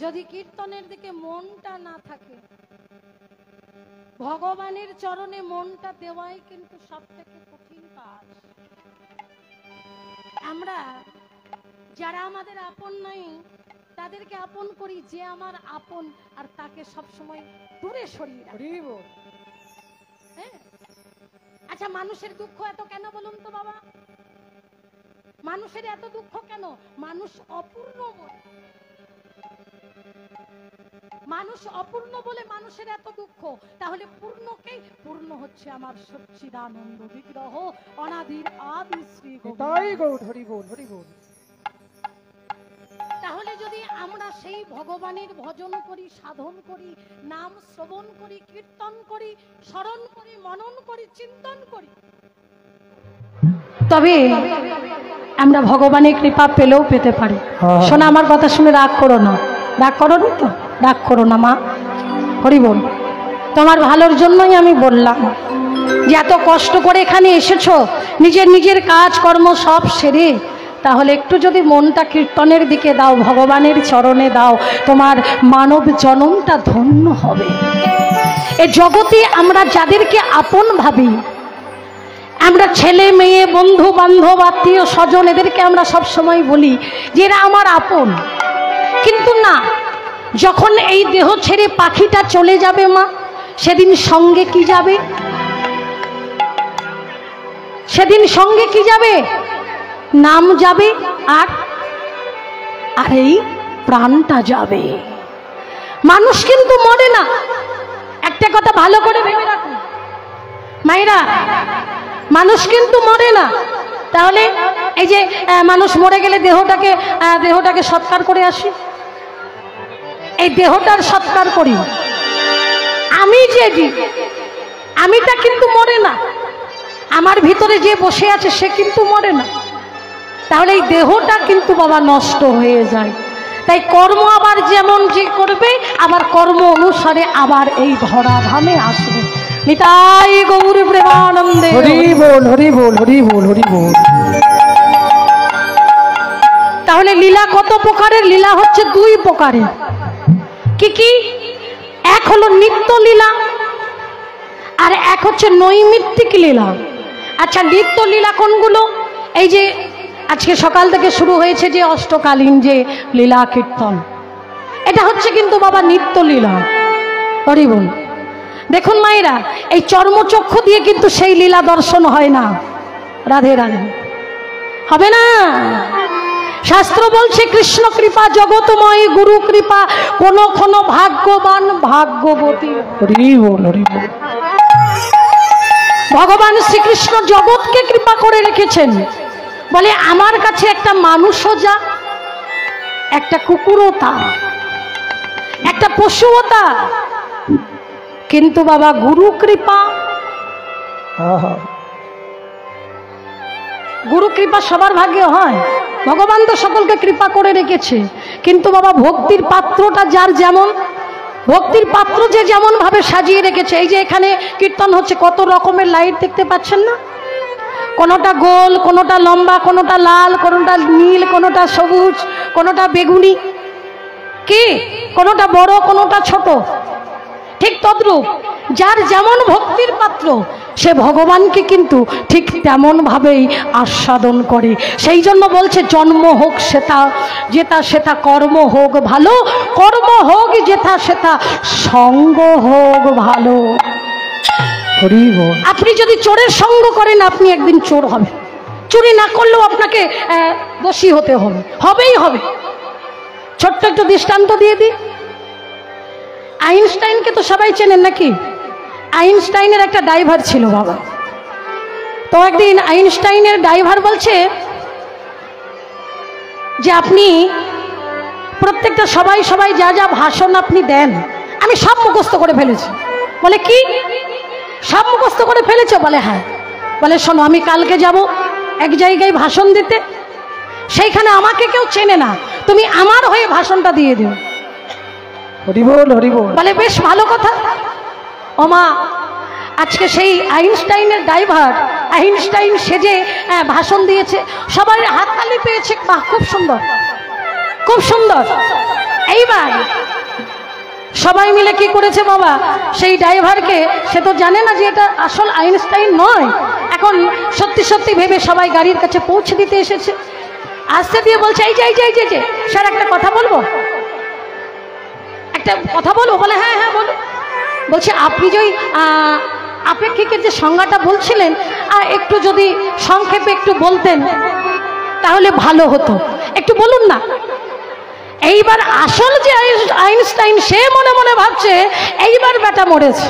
যদি কীর্তনের দিকে মনটা না থাকে, ভগবানের চরণে মনটা দেওয়াই কিন্তু সবথেকে কঠিন কাজ। আমরা যারা আমাদের আপন নাই তাদেরকে আপন করি, যে আমার আপন আর তাকে সবসময় দূরে সরিয়ে রাখি। হ্যাঁ, আচ্ছা মানুষের দুঃখ এত কেন বলুন তো বাবা? মানুষের এত দুঃখ কেন? মানুষ অপূর্ণ বলে, মানুষ অপূর্ণ বলে মানুষের এত দুঃখ। তাহলে পূর্ণকেই পূর্ণ হচ্ছে আমার সচ্চিদানন্দ বিগ্রহ অনাদির আদি শ্রী গোবিন্দ। তাহলে যদি আমরা সেই ভগবানের ভজন করি, সাধন করি, নাম শ্রবণ করি, কীর্তন করি, স্মরণ করি, মনন করি, চিন্তন করি, তবে আমরা ভগবানের কৃপা পেলেও পেতে পারি। শোনা, আমার কথা শুনে রাগ করো না, রাগ করো না তো, রাগ করো না মা, হরি বল। তোমার ভালোর জন্যই আমি বললাম যে এত কষ্ট করে এখানে এসেছো, নিজের নিজের কাজ কর্ম সব সেরে, তাহলে একটু যদি মনটা কীর্তনের দিকে দাও, ভগবানের চরণে দাও, তোমার মানব জনমটা ধন্য হবে। এ জগতে আমরা যাদেরকে আপন ভাবি, আমরা ছেলে মেয়ে বন্ধু বান্ধব আত্মীয় স্বজন, এদেরকে আমরা সব সময় বলি যে এরা আমার আপন, কিন্তু না, যখন এই দেহ ছেড়ে পাখিটা চলে যাবে মা, সেদিন সঙ্গে কি যাবে? সেদিন সঙ্গে কি যাবে? নাম যাবে আর এই প্রাণটা যাবে। মানুষ কিন্তু মরে না, একটা কথা ভালো করে ভেবে রাখুন মায়েরা, মানুষ কিন্তু মরে না। তাহলে এই যে মানুষ মরে গেলে দেহটাকে সৎকার করে আসি, এই দেহটার সৎকার করি, আমিটা কিন্তু মরে না, আমার ভিতরে যে বসে আছে সে কিন্তু মরে না। তাহলে এই দেহটা কিন্তু বাবা নষ্ট হয়ে যায়। তাই কর্ম আবার যেমন যে করবে, আবার কর্ম অনুসারে আবার এই ধরা ধামে আসবে। নিতাই গৌর প্রেমানন্দে, হরি বল, হরি বল, হরি বল, হরি বল। তাহলে লীলা কত প্রকারের? লীলা হচ্ছে দুই প্রকারের। কি কি? এক হলো নিত্য লীলা, আর এক হচ্ছে নৈমিত্তিক লীলা। আচ্ছা, নিত্য লীলা কোনগুলো? এই যে আজকে সকাল থেকে শুরু হয়েছে যে অষ্টকালীন যে লীলা কীর্তন, এটা হচ্ছে কিন্তু বাবা নিত্য লীলা। হরি বল। দেখুন মায়েরা, এই চর্মচক্ষু দিয়ে কিন্তু সেই লীলা দর্শন হয় না। রাধে রাধে, হবে না। শাস্ত্র বলছে কৃষ্ণ কৃপা জগতময়, গুরু কৃপা কোন কোন ভাগ্যবান ভাগ্যবতী। হরি বল, হরি বল। ভগবান শ্রীকৃষ্ণ জগৎকে কৃপা করে রেখেছেন। বলে আমার কাছে একটা মানুষও যা, একটা কুকুরও তা, একটা পশুও তা, কিন্তু বাবা গুরু কৃপা, গুরু কৃপা সবার ভাগ্যে হয়। ভগবান তো সকলকে কৃপা করে রেখেছে, কিন্তু বাবা ভক্তির পাত্রটা যার যেমন, ভক্তির পাত্র যে যেমন ভাবে সাজিয়ে রেখেছে। এই যে এখানে কীর্তন হচ্ছে, কত রকমের লাইট দেখতে পাচ্ছেন না? কোনোটা গোল, কোনোটা লম্বা, কোনোটা লাল, কোনোটা নীল, কোনোটা সবুজ, কোনোটা বেগুনি, কি কোনোটা বড়, কোনোটা ছোট। ঠিক তদ্রূপ যার যেমন ভক্তির পাত্র, সে ভগবানকে কিন্তু ঠিক তেমন ভাবেই আস্বাদন করে। সেই জন্য বলছে জন্ম হোক সেটা যেটা সেটা, কর্ম হোক ভালো, কর্ম হোক যেটা সেটা, সঙ্গ হোক ভালো। আপনি যদি চোরের সঙ্গ করেন, আপনি একদিন চোর হবেন। চুরি না করলেও আপনাকে দোষী হতে হবে, হবেই হবে। ছোট্ট একটু দৃষ্টান্ত দিয়ে দিই। আইনস্টাইনকে তো সবাই চেনেন নাকি? আইনস্টাইনের একটা ড্রাইভার ছিল বাবা। তো একদিন আইনস্টাইনের ড্রাইভার বলছে যে আপনি প্রত্যেকটা সবাই যা যা ভাষণ আপনি দেন, আমি সব মুখস্থ করে ফেলেছি। বলে কি সব মুখস্থ করে ফেলেছো? বলে হ্যাঁ। বলে শোনো, আমি কালকে যাব এক জায়গায় ভাষণ দিতে, সেইখানে আমাকে কেউ চেনে না, তুমি আমার হয়ে ভাষণটা দিয়ে দিও। হরি বল, হরি বল। বলে বেশ ভালো কথা। ও মা, আজকে সেই আইনস্টাইনের ড্রাইভার আইনস্টাইন সেজে ভাষণ দিয়েছে, সবাই হাততালি পেয়েছে, বাহ খুব সুন্দর, খুব সুন্দর। এইবার সবাই মিলে কি করেছে বাবা, সেই ড্রাইভারকে, সে তো জানে না যে এটা আসল আইনস্টাইন নয়, এখন সত্যি সত্যি ভেবে সবাই গাড়ির কাছে পৌঁছে দিতে এসেছে। আসতে দিয়ে বলছে, এই যে এই যে এই যে স্যার একটা কথা বলবো, একটা কথা বলবো। বলে হ্যাঁ হ্যাঁ বলো। বলছে আপনি যে আপেক্ষিকের যে সংজ্ঞাটা বলছিলেন একটু যদি সংক্ষেপে একটু বলতেন তাহলে ভালো হতো, একটু বলুন না। এইবার আসল যে আইনস্টাইন সে মনে মনে ভাবছে এইবার বেটা মরেছে।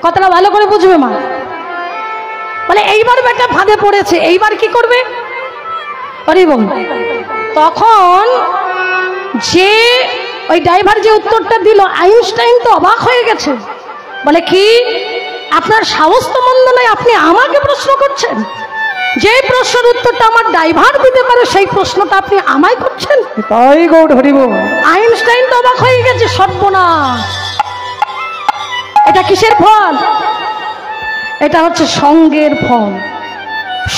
কথাটা ভালো করে বুঝবে মা। বলে এইবার বেটা ফাঁদে পড়েছে, এইবার কি করবে? তখন যে ওই ড্রাইভার যে উত্তরটা দিল, আইনস্টাইন তো অবাক হয়ে গেছে। বলে কি, আপনার সাহস তো মন্দ নয়, আপনি আমাকে প্রশ্ন করছেন? যে প্রশ্নের উত্তরটা আমার ড্রাইভার দিতে পারে সেই প্রশ্নটা আপনি আমায় করছেন? তাই গৌর হরিব। আইনস্টাইন তো অবাক হয়ে গেছে, সর্বনাশ, এটা কিসের ফল? এটা হচ্ছে সঙ্গের ফল,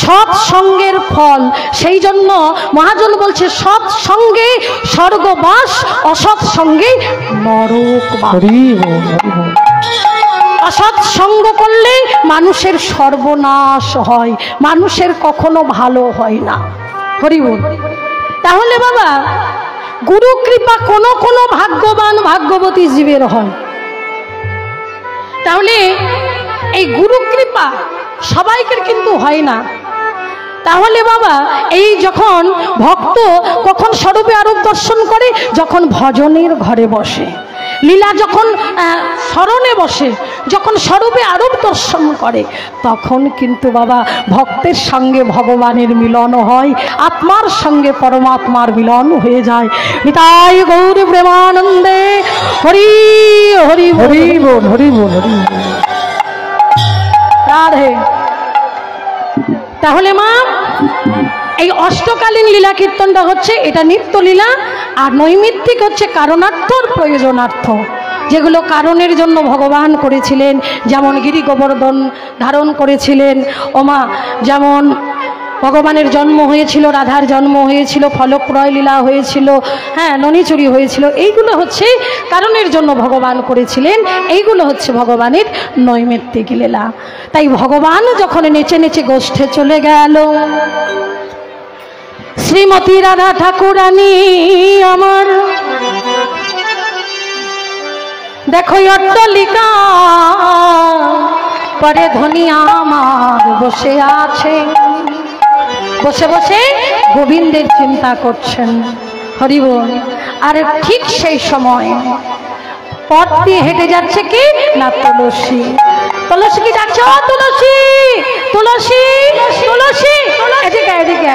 সৎ সঙ্গের ফল। সেই জন্য মহাজন বলছে সৎ সঙ্গে স্বর্গবাস, অসৎ সঙ্গে নরকবাস। অসৎ সঙ্গ করলে মানুষের সর্বনাশ হয়, মানুষের কখনো ভালো হয় না। হরি বল। তাহলে বাবা গুরু কৃপা কোনো কোনো ভাগ্যবান ভাগ্যবতী জীবের হয়। তাহলে এই গুরু কৃপা সবাইকে কিন্তু হয় না। তাহলে বাবা এই যখন ভক্ত কখন স্বরূপে আরূপ দর্শন করে, যখন ভজনের ঘরে বসে, লীলা যখন স্মরণে বসে, যখন স্বরূপে আরূপ দর্শন করে, তখন কিন্তু বাবা ভক্তের সঙ্গে ভগবানের মিলন হয়, আত্মার সঙ্গে পরমাত্মার মিলন হয়ে যায়। নিতাই গৌর প্রেমানন্দে হরি হরি হরি বল হরি বল হরি রাধে। তাহলে মা এই অষ্টকালীন লীলা কীর্তনটা হচ্ছে এটা নিত্য লীলা, আর নৈমিত্তিক হচ্ছে কারণার্থর প্রয়োজনার্থ, যেগুলো কারণের জন্য ভগবান করেছিলেন। যেমন গিরি গোবর্ধন ধারণ করেছিলেন ওমা, যেমন ভগবানের জন্ম হয়েছিল, রাধার জন্ম হয়েছিল, ফলক্রয় লীলা হয়েছিল, হ্যাঁ ননিচুরি হয়েছিল, এইগুলো হচ্ছে কারণের জন্য ভগবান করেছিলেন, এইগুলো হচ্ছে ভগবানের নৈমিত্তিক লীলা। তাই ভগবান যখন নেচে নেচে গোষ্ঠে চলে গেল, শ্রীমতী রাধা ঠাকুরানী আমার দেখো অট্টালিকা পরে ধনী আমার বসে আছে, বসে বসে গোবিন্দের চিন্তা করছেন। হরি বল। আর ঠিক সেই সময় পথ দিয়ে হেঁটে যাচ্ছে কি না তুলসী। তুলসী কি ডাকছে, ও তুলসী তুলসী তুলসী, এদিকে এদিকে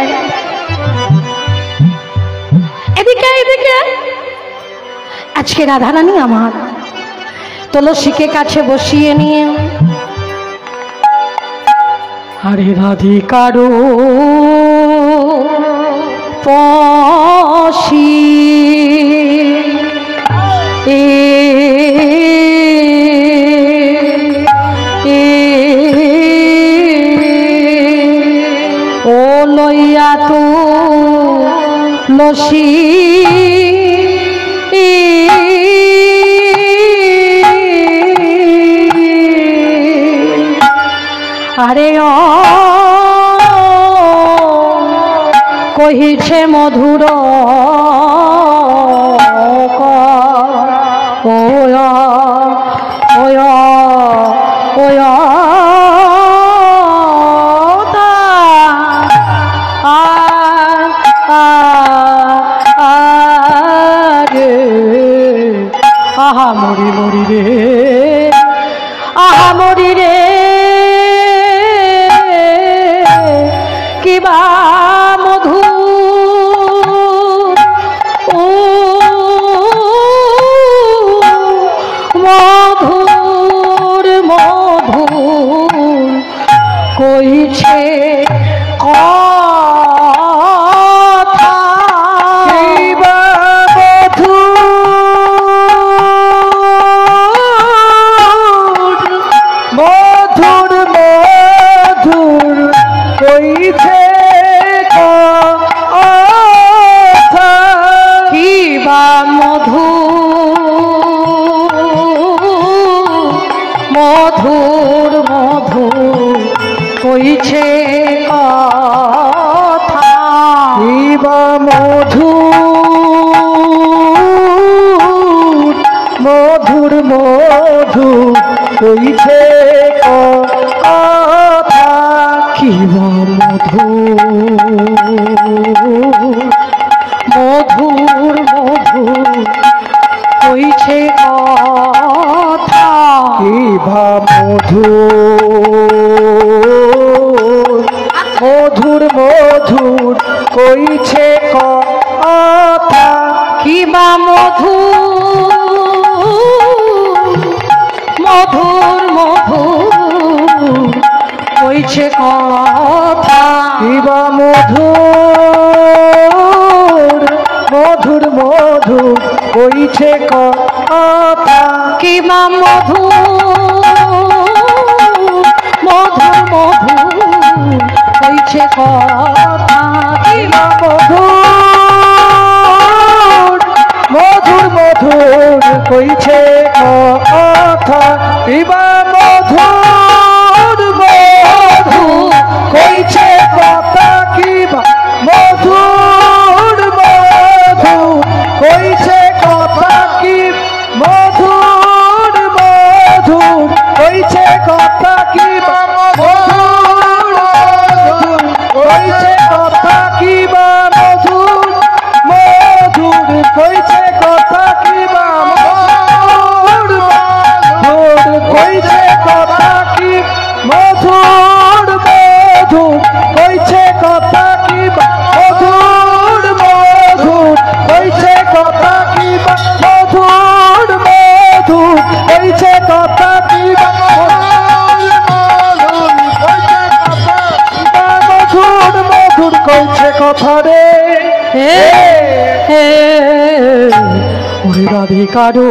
এদিকে এদিকে। আজকে রাধারানী আমার তুলসীকে কাছে বসিয়ে নিয়ে, আরে রাধিকারো পশি ও লইয়া তো লসি আরে কহিছে মধুর আহা মরি মরি রে, আহা মরি রে, কিবা মধু মধুর মধুর কইছে কথা, কিবা মধুর কইছে কথা কিবা মধুর মধুর কইছে কথা কিবা মধুর কইছে কথা কিবা মধুর কইছে কথা কিবা মধুর কইছে কথা কিবা মধুর কইছে কথা কিবা মধুর কইছে কথা কিবা মধুর কইছে কথা কিবা মধুর কইছে কথা কিবা মধুর কইছে কথা কি মধুর কইছে কথা কিবা মধুর কইছে কথা কিবা মধুর কইছে কথা কিবা মধুর কইছে কথা কি মধুর কইছে কথা কিবা মধুর কইছে কথা কিবা মধুর কইছে কথা কিবা মধুর কইছে কথা রে রাধিকারো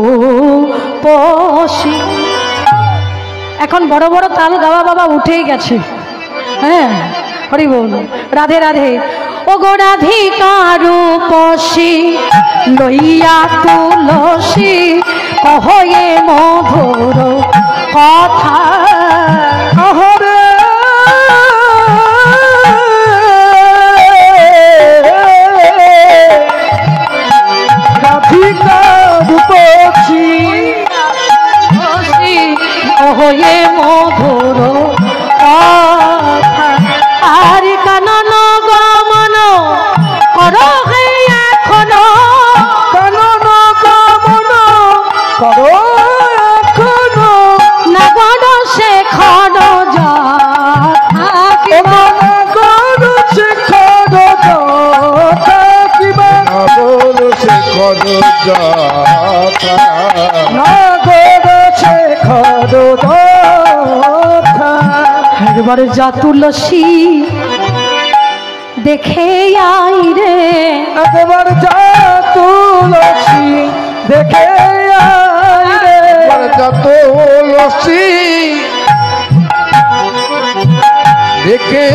পশি এখন বড় বড় তাল গাওয়া বাবা উঠেই গেছে। হ্যাঁ, হরি বল, রাধে রাধে। ও গো রাধিকারো পশি লইয়া তুলসী কহয়ে মধুর কথা হরে হয়ে মধুর আর কানন গমন কর এখন কানন গমন কর এখন নগর শেখর নগর শেখর কিবা নগর শেখর নগর শেখর একবার যা তুলসী দেখে আই রে, একবার যা তুলসী দেখে আই রে, একবার যা তুলসী দেখে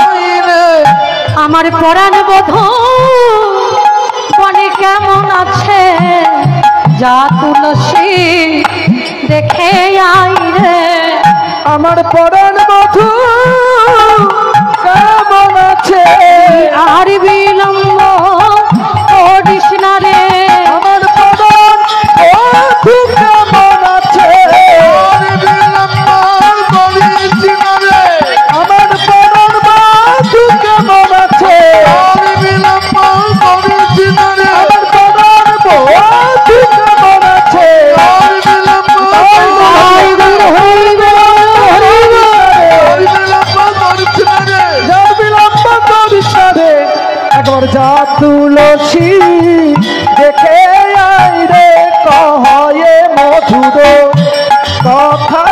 আই রে, আমার পরাণ বধূ বনে কেমন আছে যা তুলসী দেখে আই রে, আমার পরাণ বধূ কেমন আছে আর বিলম্ব করিস না রে, আমার পরাণ বধূ কেমন আছে আর বিলম্ব করিস না রে, আমার পরাণ বধূ কেমন আছে আর বিলম্ব করিস না রে, আমার পরাণ বধূ কেমন আছে আর বিলম্ব একবার যা তুলসী দেখে আই রে কহয়ে মধুর কথা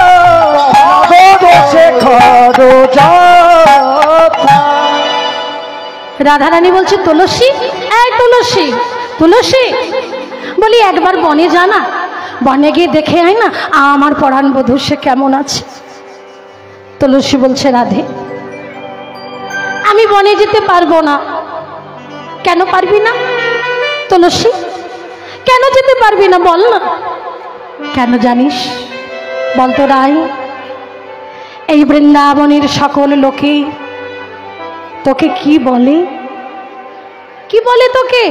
শেখর রাধারানী বলছে তুলসী, এই তুলসী তুলসী, বলি একবার বনে জানা, বনে গিয়ে দেখে আয় না আমার পরাণ বধূ সে কেমন আছে। তুলসী বলছে রাধে আমি বনে যেতে পারবো না। কেন পারবি না তুলসী, কেন যেতে পারবি না বল না, কেন জানিস বলতো রাই, এই বৃন্দাবনের সকল লোকে তোকে কি বলে, কি বলে তোকে?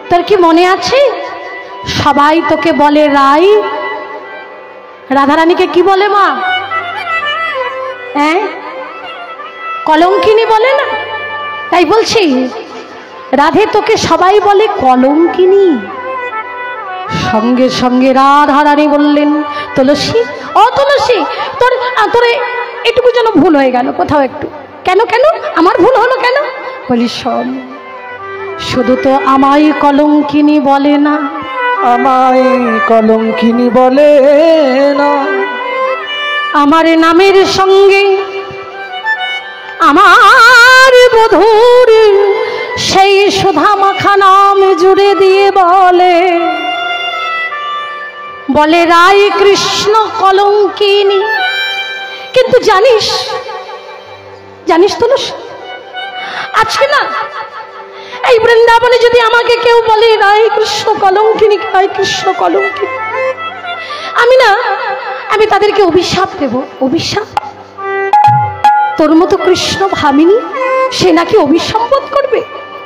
তোর কি মনে আছে? সবাই তোকে বলে রাই। রাধারানীকে কি বলে মা? হ্যাঁ, কলঙ্কিনী বলে না? তাই বলছি রাধে তোকে সবাই বলে কলঙ্কিনী। সঙ্গে সঙ্গে রাধারানী বললেন, তুলসী, ও তুলসী, তোর তোর এটুকু যেন ভুল হয়ে গেল কোথাও একটু। কেন কেন আমার ভুল হলো কেন? বলি শোন, শুধু তো আমায় কলঙ্কিনী বলে না, আমায় কলঙ্কিনী বলে না, আমার নামের সঙ্গে আমার বধূর সেই সুধা মাখা নাম জুড়ে দিয়ে বলে, বলে রাই কৃষ্ণ কলঙ্কিনী। কিন্তু জানিস, জানিস তুলসী, আজকে না এই বৃন্দাবনে যদি আমাকে কেউ বলে রাই কৃষ্ণ কলঙ্কিনী, রাই কৃষ্ণ কলঙ্কিনী, আমি তাদেরকে অভিশাপ দেব। অভিশাপ? তোর মতো কৃষ্ণ ভামিনী সে নাকি অভিসম্বোধ করবে?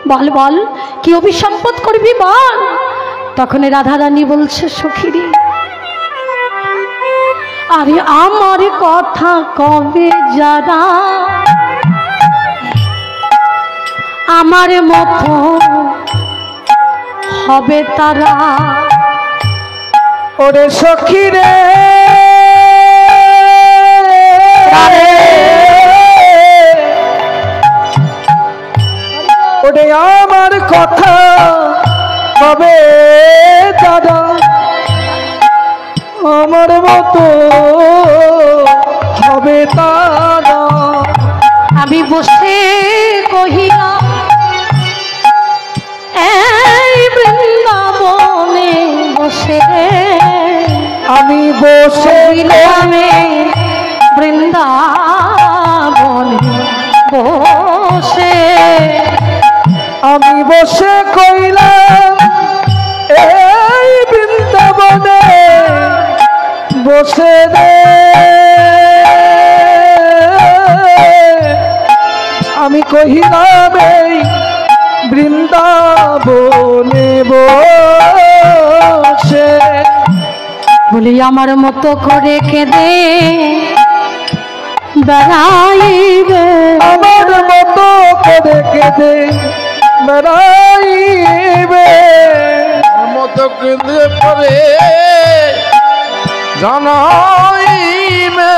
বল বল, কি অভিসম্বোধ করবি বল? তখন রাধারানী বলছে, সখীরে, আরে আমার কথা কবে যারা আমার মতো হবে তারা। ওরে সখী রে, ওরে আমার কথা কবে দাদা আমার মতো হবে তারা। আমি বসে কহিলা এই বৃন্দাবনে বসে, আমি বসে বৃন্দাবনে বসে, আমি বসে কইলাম এই বৃন্দাবনে বসে রে, আমি কহিলাম এই বৃন্দাবনে বসে, বলি আমার মতো করে কেঁদে বেড়াইবে, আমার মতো করে কেঁদে বেড়াইবে, মতো কেঁদে পরে জানাইবে,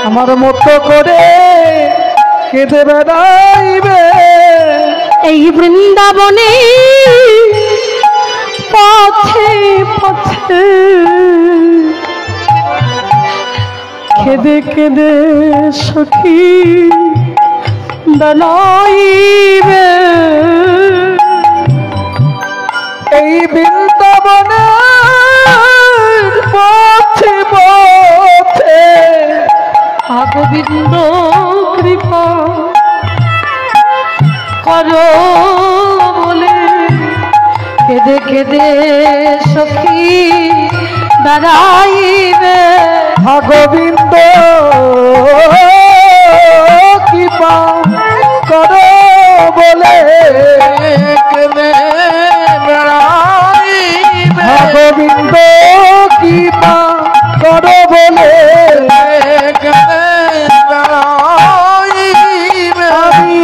আমার মতো করে কেঁদে বেড়াইবে, এই বৃন্দাবনে পথে পথে কেঁদে কেঁদে সখী বেড়াইবে, এই বৃন্দাবনের পথে পথে গোবিন্দ কৃপা করো বলে কেঁদে কেঁদে সখী বেড়াইবে, গোবিন্দ কৃপা করো বলে কেঁদে বেড়াইবে, গোবিন্দ কৃপা করো বলে কেঁদে বেড়াইবে, আমি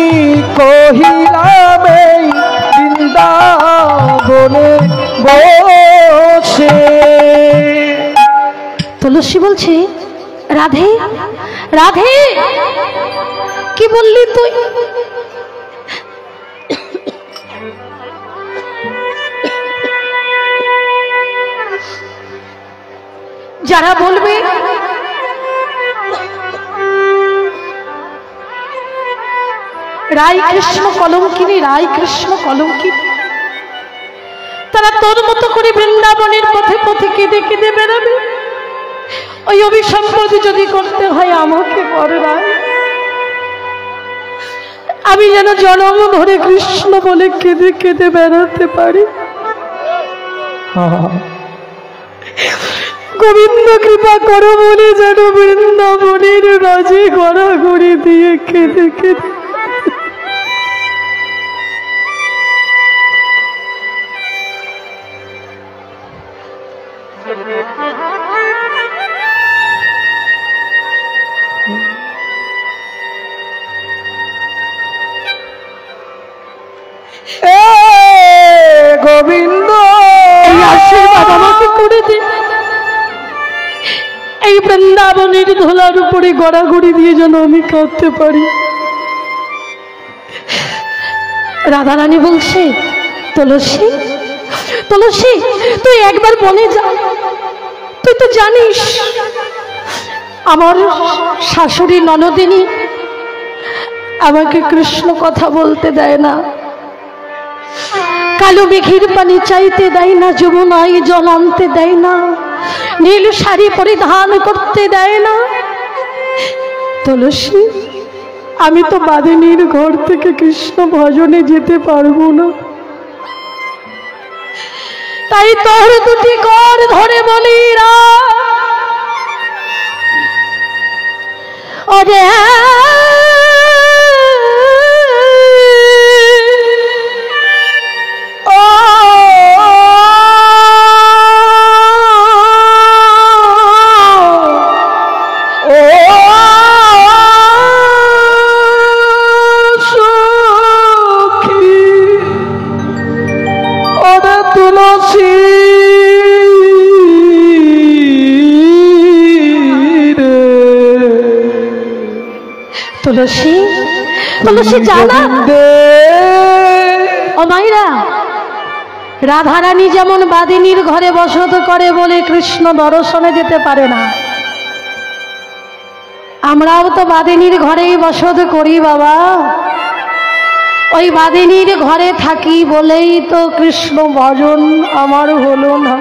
কহিলাম এই বৃন্দাবনে বসে। তুলসী বলছে, রাধে রাধে, কি বললি তুই? যারা বলবে রাই কৃষ্ণ কলঙ্কিনী, রাই কৃষ্ণ কলঙ্কিনী, তারা তোর মতো করে বৃন্দাবনের পথে পথে কেঁদে কেঁদে বেড়াবে। ওই অভিসম্বোধ যদি করতে হয় আমাকে করে না, আমি যেন জনম ধরে কৃষ্ণ বলে কেঁদে কেঁদে বেড়াতে পারি। গোবিন্দ কৃপা করো বলে যেন বৃন্দাবনের রাজি গড়াগড়ি দিয়ে কেঁদে কেঁদে গোবিন্দ এই আশীর্বাদ আমাকে করে দে। এই বৃন্দাবনের ধুলার উপরে গড়াগড়ি দিয়ে যেন আমি কাঁদতে পারি। রাধারানী বলছে, তুলসী তুলসী তুই একবার বনে যা। তুই তো জানিস আমার শাশুড়ি ননদিনী আমাকে কৃষ্ণ কথা বলতে দেয় না, কালো মেঘের পানি চাইতে দেয় না, যমুনায় জল আনতে দেয় না, নীল শাড়ি পরিধান করতে দেয় না। তুলসী আমি তো বাদিনীর ঘর থেকে কৃষ্ণ ভজনে যেতে পারবো না, তাই তোর দুটি কর ধরে বলি রা ওরে তুলসী তুলসী জানা ও মাইরা, রাধারানী যেমন বাদিনীর ঘরে বসত করে বলে কৃষ্ণ দর্শনে যেতে পারে না, আমরাও তো বাদিনীর ঘরেই বসত করি বাবা। ওই বাদিনীর ঘরে থাকি বলেই তো কৃষ্ণ ভজন আমার হলো না।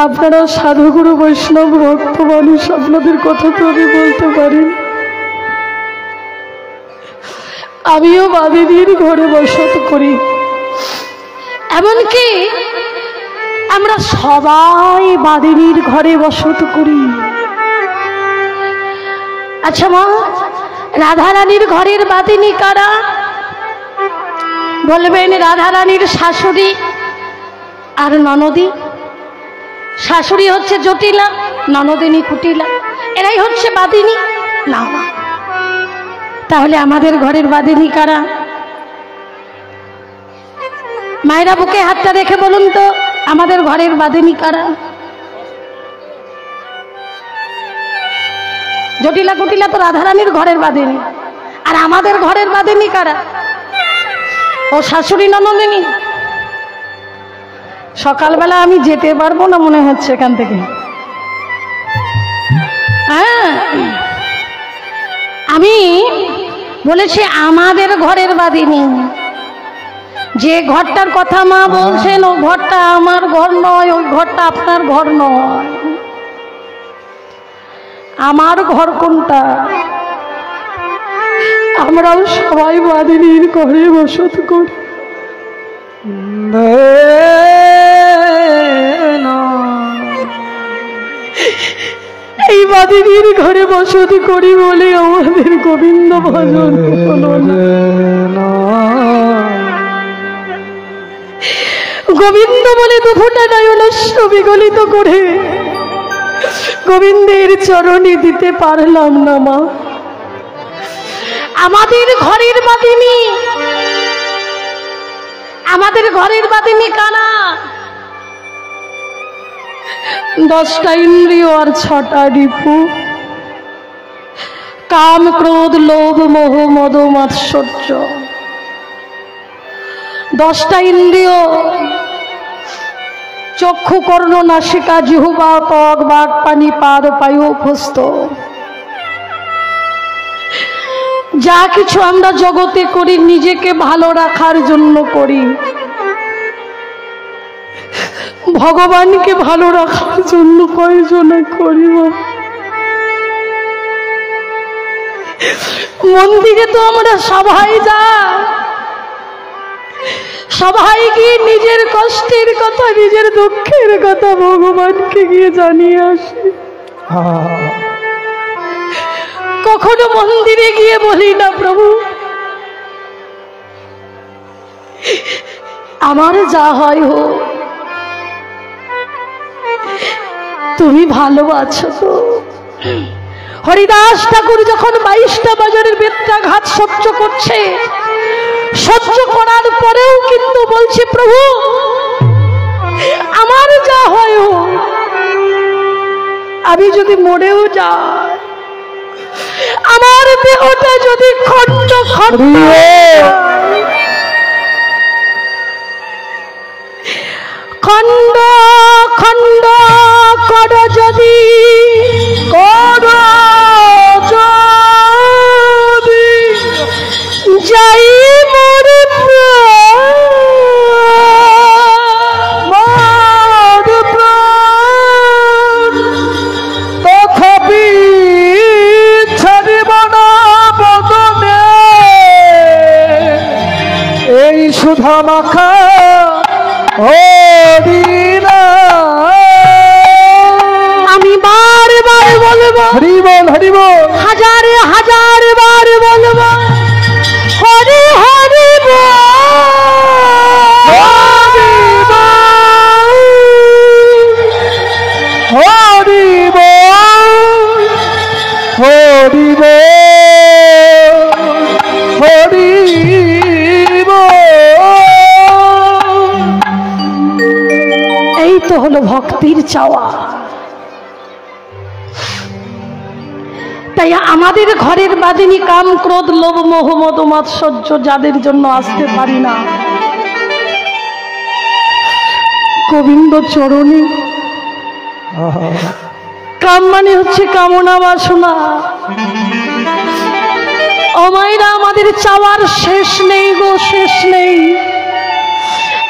আপনারা সাধুগুরু বৈষ্ণব ভক্ত মানুষ, আপনাদের কথা তো আমি বলতে পারি। আমিও বাদিনীর ঘরে বসত করি, এমনকি আমরা সবাই বাদিনীর ঘরে বসত করি। আচ্ছা মা, রাধারানীর ঘরের বাদিনী কারা? বলবেন রাধারানীর শাশুড়ি আর ননদী। শাশুড়ি হচ্ছে জটিলা, ননদিনী কুটিলা, এরাই হচ্ছে বাদিনী। না, তাহলে আমাদের ঘরের বাদিনী কারা? মায়েরা বুকে হাতটা রেখে বলুন তো, আমাদের ঘরের বাদিনী কারা? জটিলা কুটিলা তো রাধারানীর ঘরের বাদিনী, আর আমাদের ঘরের বাদিনী কারা? ও শাশুড়ি ননদিনী। সকালবেলা আমি যেতে পারবো না মনে হচ্ছে এখান থেকে। হ্যাঁ, আমি বলেছি আমাদের ঘরের বাদিনী। যে ঘরটার কথা মা বলছেন ও ঘরটা আমার ঘর নয়, ওই ঘরটা আপনার ঘর নয়। আমার ঘর কোনটা? আমরাও সবাই বাদিনীর ঘরে বসত করি। এই বাদিনীর ঘরে বসত করি বলে আমাদের গোবিন্দ ভজন হলো না। গোবিন্দ বলে দুফোঁটা নয়নস্য বিগলিত করে গোবিন্দের চরণে দিতে পারলাম না মা। আমাদের ঘরের বাদিনী, আমাদের ঘরের বাদিনী কারা? 10টা ইন্দ্রিয় আর 6টা রিপু, কাম ক্রোধ লোভ মোহ মদ মাৎসর্য। 10টা ইন্দ্রিয়, চক্ষু কর্ণ নাসিকা জিহ্বা ত্বক বাক পানি পাদ পায়ু হস্ত। যা কিছু আমরা জগতে করি নিজেকে ভালো রাখার জন্য করি, ভগবানকে ভালো রাখার জন্য কয়জনে করি? মন্দিরে তো আমরা সবাই যাই, সবাই গিয়ে নিজের কষ্টের কথা, নিজের দুঃখের কথা ভগবানকে গিয়ে জানিয়ে আসে। কখনো মন্দিরে গিয়ে বলি না, প্রভু আমার যা হয় হোক, তুমি ভালো আছো তো? হরিদাস ঠাকুর যখন 22টা বাজারের বেত্রাঘাত সহ্য করছে, সহ্য করার পরেও কিন্তু বলছে, প্রভু আমার যা হয় হোক, আমি যদি মরেও যাই, আমার দেহটা যদি খণ্ড খণ্ড খণ্ড খণ্ড কর যদি, যাই মোর প্রাণ, তথাপি ছাড়িব না বদনে এই সুধা মাখা আমি বারবার বলবো, হরি বল হরি বল, হাজার হাজার বার বলবো, হরি হরি হরি বল হরি বল হরি বল। এই তো হলো ভক্তির চাওয়া। তাই আমাদের ঘরের বাদিনী কাম ক্রোধ লোভ মোহ মদ মাৎসর্য যাদের জন্য আসতে পারি না, গোবিন্দ চরণে, কাম মানে হচ্ছে কামনা বাসনা। অমাইরা আমাদের চাওয়ার শেষ নেই গো, শেষ নেই।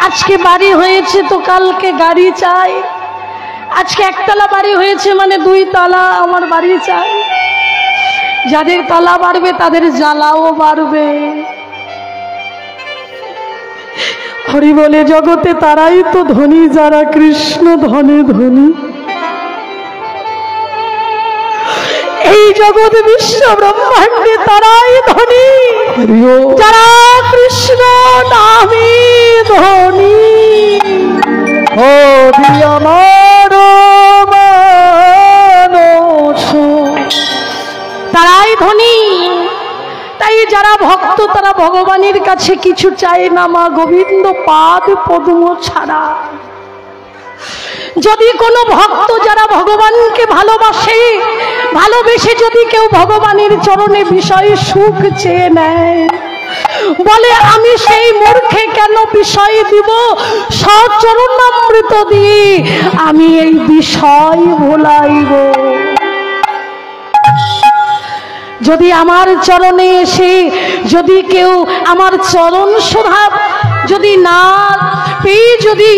আজকে বাড়ি হয়েছে তো কালকে গাড়ি চাই, আজকে একতলা বাড়ি হয়েছে মানে 2 তলা আমার বাড়ি চাই। যাদের তলা বাড়বে তাদের জ্বালাও বাড়বে। হরি বলে জগতে তারাই তো ধনী যারা কৃষ্ণ ধনে ধনী। এই জগৎ বিশ্ব ব্রহ্মাণ্ডে তারাই ধনী যারা কৃষ্ণ নামে ধনী। হরি আমার মানস, তারাই ধনী। তাই যারা ভক্ত তারা ভগবানের কাছে কিছু চায় না মা গোবিন্দ পাদ পদ্ম ছাড়া। যদি কোনো ভক্ত যারা ভগবানকে ভালোবাসে, ভালোবেসে যদি কেউ ভগবানের চরণে বিষয় সুখ চেয়ে নেয়, বলে আমি সেই মূর্খে কেন বিষয় দিব, সচরণামৃত দিয়ে আমি এই বিষয় ভোলাইব। যদি আমার চরণে এসে যদি কেউ আমার চরণ শোভা যদি না পেয়ে, যদি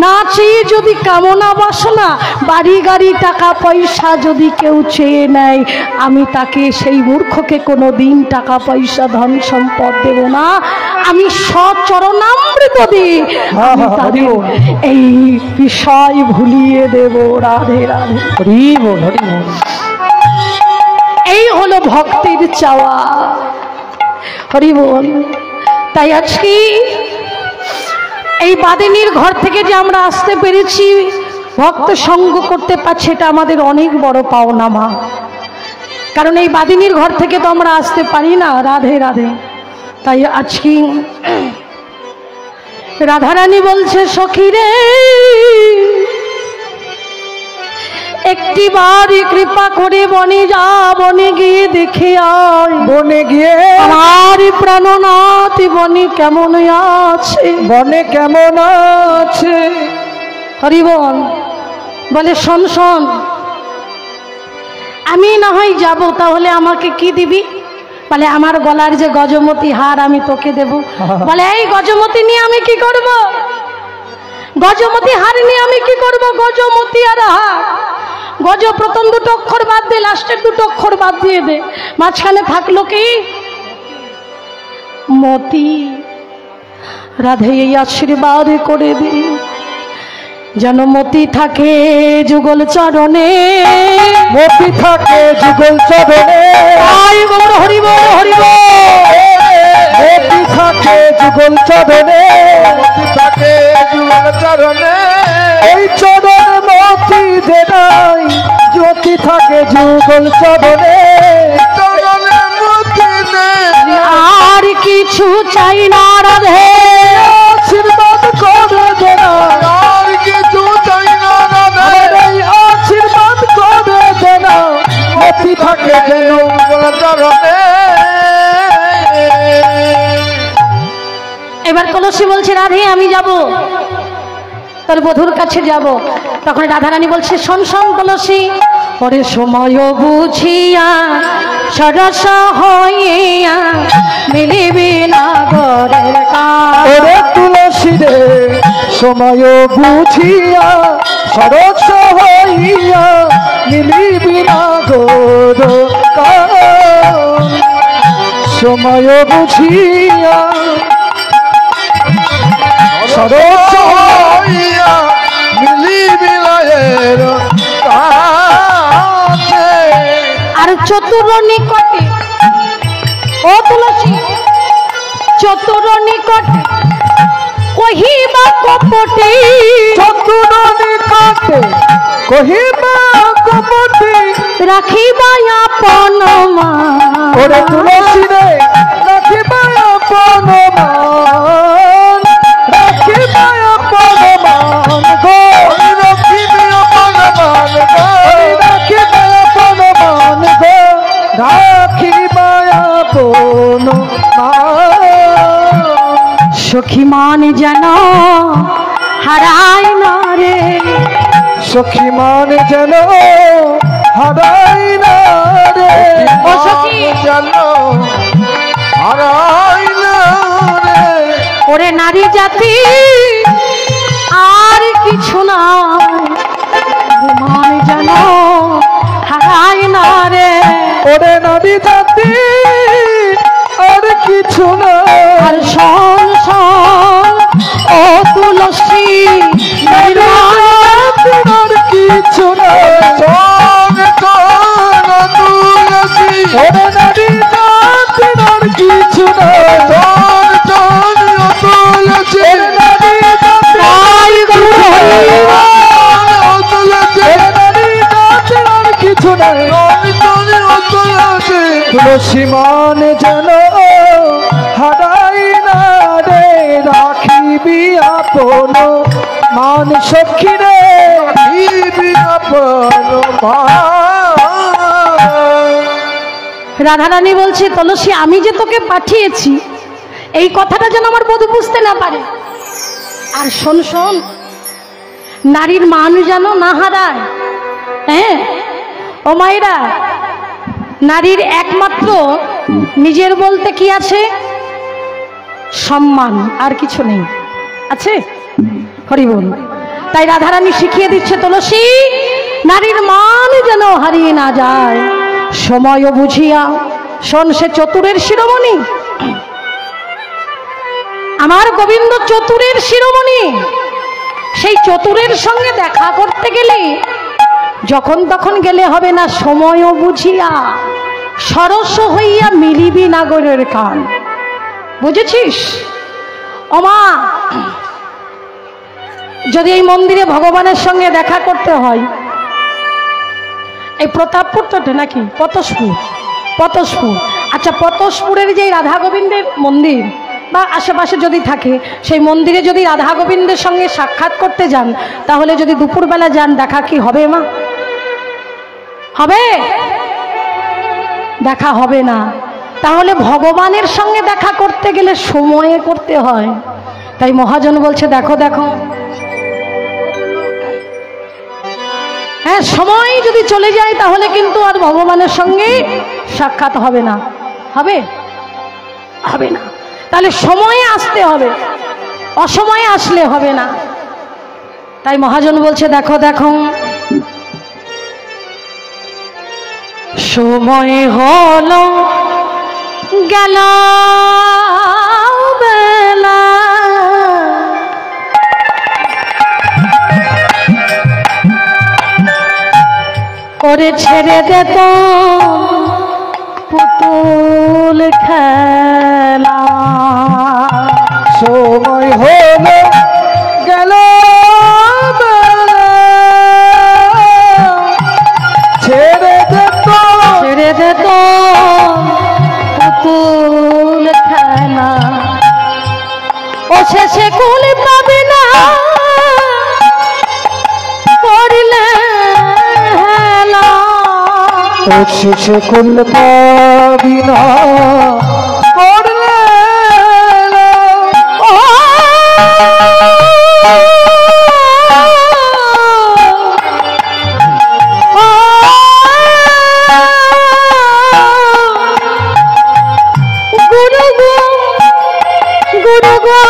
না চেয়ে যদি কামনা বাসনা বাড়ি গাড়ি টাকা পয়সা যদি কেউ চেয়ে নেয়, আমি তাকে সেই মূর্খকে কোনো দিন টাকা পয়সা ধন সম্পদ দেব না। আমি সচরণামৃত দিয়ে আমি তাদের এই বিষয় ভুলিয়ে দেব। রাধে রাধে, হরি বল হরি বল। এই হলো ভক্তির চাওয়া। হরি বল। তাই আজকে এই বাদিনীর ঘর থেকে যে আমরা আসতে পেরেছি, ভক্ত সঙ্গ করতে পারছি, এটা আমাদের অনেক বড় পাওনা মা। কারণ এই বাদিনীর ঘর থেকে তো আমরা আসতে পারি না। রাধে রাধে। তাই আজকে রাধারানী বলছে, সখী রে একটি বারই কৃপা করে বনে যা, বনে গিয়ে দেখে আয়, বনে গিয়ে আমার প্রাণনাথ বনে কেমন আছে, বনে কেমন আছে। হরি বল। বলে শোন শোন, আমি না হয় যাব, তাহলে আমাকে কি দিবি? বলে আমার গলার যে গজমতি হার আমি তোকে দেব। বলে এই গজমতি নিয়ে আমি কি করব? গজমতি হার নিয়ে আমি কি করব? গজমতি আর হার, গজ প্রথম 2 অক্ষর বাদ দে, লাস্টের 2 অক্ষর বাদ দিয়ে দে, মাঝখানে থাকলো কি? মতি। রাধে এই আশীর্বাদ করে দিই যেন মতি থাকে যুগল চরণে, মতি থাকে যুগল চরণে, আয় গৌর হরি বল হরি বল। মতি থাকে যুগল চরণে, মতি থাকে যুগল চরণে, ওই চরণ মতি দেনাই জ্যোতি থাকে যুগল চরণে, চরণে মতি নেই আর কিছু চাই না রাধে, আশীর্বাদ করে দেনা, আর কিছু চাই না রাধে, এই আশীর্বাদ করে দেনা, মতি থাকে যেন যুগল চরণে। এবার কলসি বলছে রাধে আমি যাব তোর বধুর কাছে যাব। তখন রাধারানী বলছে শোন শোন কলসি, পরে সময় বুঝিয়া সরস হইয়া মিলিবি না গরের কাজ। ওরে তুলসী রে সময় বুঝিয়া সরস হইয়া মিলিবি না গোর কারণ, সময় বুঝিয়া সরস হইয়া মিলি বিলায়ের কাছে, আর চতুর নিকটে ও তুলসী চতুর নিকটে কহিবা কপটে, চতুর নিকটে কহিবা কপটে, রাখিবা আপন মান। ওরে তুলসী রে রাখিবা আপন মান, রাখিবা আপন মান গো, রক্ষিবি আপন মান গো, রাখিবা আপন মান গো, রাখিবা আপন মান। সখী মান যেন হারায় না রে, সখী মান যেন হারাই না রে, ও সখী জানো হারাইল রে, ওরে নারী জাতি আর কিছু নাই, মান যেন হারায় না রে। ওরে নদী জাতি আর কিছু না, আর শোন শোন ও তুলসী আর কিছু না, শোন শোন তুলসী, ওরে নদী জাতি আর কিছু না, শোন শোন তুলসী, নদী জাতি তাই গৌর হরি বল। তুলসী, নদী জাতি আর কিছু না, শোন শোন তুলসী, তুলসী মান যেন হারাই না রে, রাখিবি আপন মান সখী রে, রাখিবি আপন মান। রাধারানী বলছে তুলসী আমি যে তোকে পাঠিয়েছি এই কথাটা যেন আমার বধূ বুঝতে না পারে। আর শোন শোন নারীর মান যেন না হারায়। হ্যাঁ ও মায়েরা, নারীর একমাত্র নিজের বলতে কি আছে? সম্মান, আর কিছু নেই। আছে হরি বল। তাই রাধারানী শিখিয়ে দিচ্ছে তুলসী নারীর মান যেন হারিয়ে না যায়, সময় বুঝিয়া। শোন সে চতুরের শিরোমণি, আমার গোবিন্দ চতুরের শিরোমণি। সেই চতুরের সঙ্গে দেখা করতে গেলে যখন তখন গেলে হবে না, সময় বুঝিয়া সরস হইয়া মিলিবি নাগরের কান। বুঝেছিস ওমা? যদি এই মন্দিরে ভগবানের সঙ্গে দেখা করতে হয়, এই প্রতাপপুর তো নাকি পতসপুর, পতসপুর, আচ্ছা পতসপুরের যে রাধা গোবিন্দের মন্দির বা আশেপাশে যদি থাকে, সেই মন্দিরে যদি রাধা গোবিন্দের সঙ্গে সাক্ষাৎ করতে যান, তাহলে যদি দুপুরবেলা যান দেখা কি হবে মা? হবে? দেখা হবে না। তাহলে ভগবানের সঙ্গে দেখা করতে গেলে সময়ে করতে হয়। তাই মহাজন বলছে দেখো দেখো, হ্যাঁ সময় যদি চলে যায় তাহলে কিন্তু আর ভগবানের সঙ্গে সাক্ষাৎ হবে না। হবে? হবে না। তাহলে সময়ে আসতে হবে, অসময়ে আসলে হবে না। তাই মহাজন বলছে দেখো দেখো, সময় হলো গেল বেলা ওরে ছেড়ে দে তো পুতুল খেলা, সময় হলো গেল বেলা, ছেড়ে দে তো ছেড়ে দে তো পুতুল খেলা, ও শেষে কুল পাবি না করলে হেলা। ও শেষে কুল পাবি না করলে হেলা। ও গুরু গো গুরু গো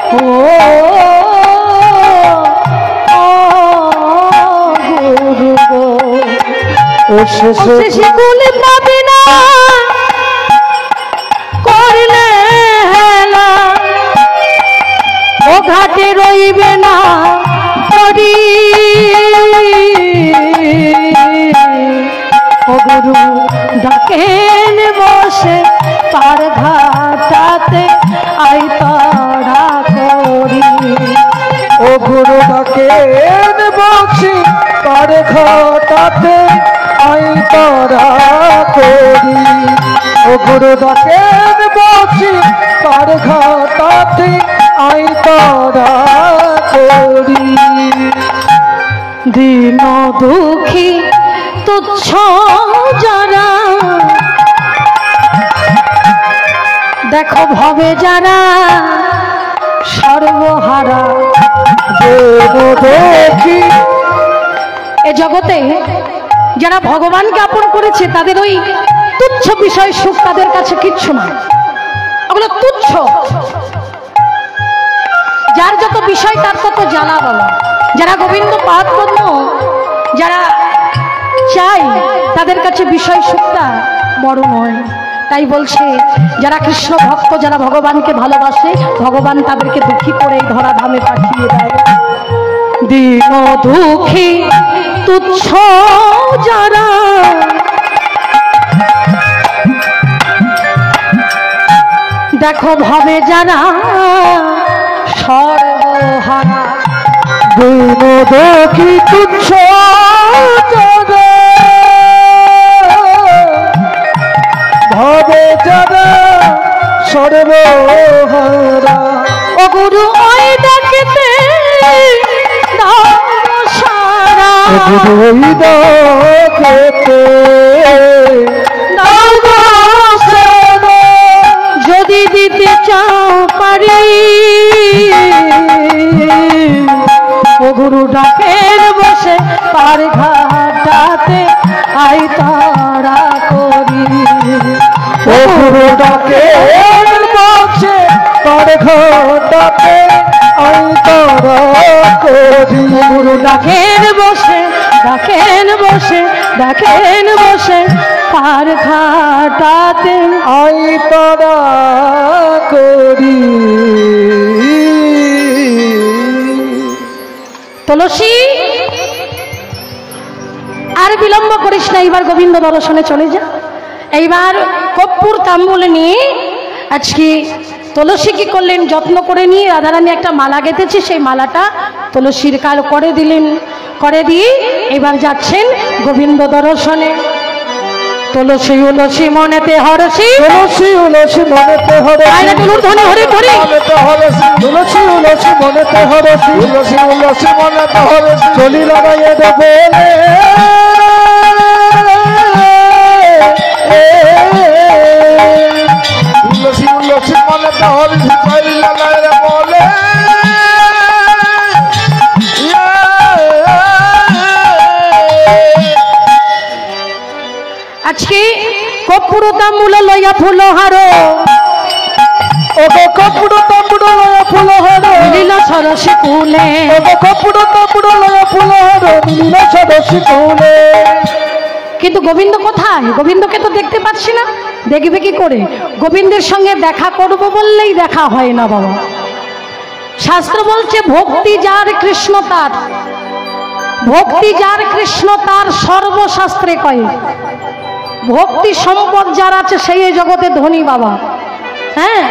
ও গুরু গো, ও শেষে শেষে কুল পাবি না করলে হেলা, ও ঘাটে রইবে না করি ও গুরু ডাকেন বসে পার ঘাটাতে আই তারা করি। ও গুরু ডাকে বসি পার ঘাটাতে আই তারা করি। ও গুরু ডাকে বসি পার ঘাটাতে আই তারা করি। দিন দুঃখী তুচ্ছ যারা, দেখো ভবে যারা সর্বহারা। দেব দেখি এ জগতে যারা ভগবানকে আপন করেছে তাদের ওই তুচ্ছ বিষয় সুখ তাদের কাছে কিচ্ছু না, ওগুলো তুচ্ছ। যার যত বিষয় তার তত জ্বালা বলা। যারা গোবিন্দ পাদ পদ্ম যারা চাই তাদের কাছে বিষয় সুখটা বড় নয়। তাই বলছে যারা কৃষ্ণ ভক্ত, যারা ভগবানকে ভালোবাসে, ভগবান তাদেরকে দুঃখী করে ধরা ধামে পাঠিয়ে দেয়। দিন দুঃখী তুচ্ছ যারা, দেখো ভাবে যারা সর্বহারা। দিন দেখি তুচ্ছ যারা, ভাবে যারা সর্বহারা। ও গুরু ওই ডাকিতে দাও সারা, গুরু ওই ডাকেতে দাও সারা, যদি দিতে চাও পারি। ও গুরু ডাকের বসে পার ঘাটাতে আই তারা করি। ও গুরু ডাকে বসে পার ঘাটাতে আই তারা করি। গুরু ডাকেন বসে ডাকেন বসে ডাকেন বসে পার ঘাটাতে আই তারা করি। তুলসী আর বিলম্ব করিস না, এইবার গোবিন্দ দর্শনে চলে যা। এইবার কর্পূর তাম্বুল নিয়ে আজকে তুলসী কি করলেন, যত্ন করে নিয়ে রাধারানী একটা মালা গেঁথেছে, সেই মালাটা তুলসীর কাল করে দিলেন। করে দিয়ে এবার যাচ্ছেন গোবিন্দ দর্শনে। তুলসী উলসী মনেতে হরসি, তুলসী উলসী মনেতে হরসি, আয়না তুলুর ধ্বনি হরে ধরি। তুলসী উলসী মনেতে হরসি, তুলসী উলসী মনেতে হরসি, চলি লাগাইয়ে দেবে তুলসী উলসী মনেতে হরসি, চলি লাগাইয়ে বলে আজকে কর্পূর তাম্বুল লইয়া ফুল হারো, ওগো কর্পূর তাম্বুল লইয়া ফুল হারো, লীল সরসী কুলে। ওগো কর্পূর তাম্বুল লইয়া ফুল হারো, লীল সরসী কুলে। কিন্তু গোবিন্দ কোথায়? গোবিন্দকে তো দেখতে পাচ্ছি না, দেখবে কি করে? গোবিন্দের সঙ্গে দেখা করব বললেই দেখা হয় না বাবা। শাস্ত্র বলছে ভক্তি যার কৃষ্ণ তার, ভক্তি যার কৃষ্ণ তার সর্বশাস্ত্রে কয়। ভক্তি সম্পদ যার আছে সেই এই জগতে ধনী বাবা। হ্যাঁ,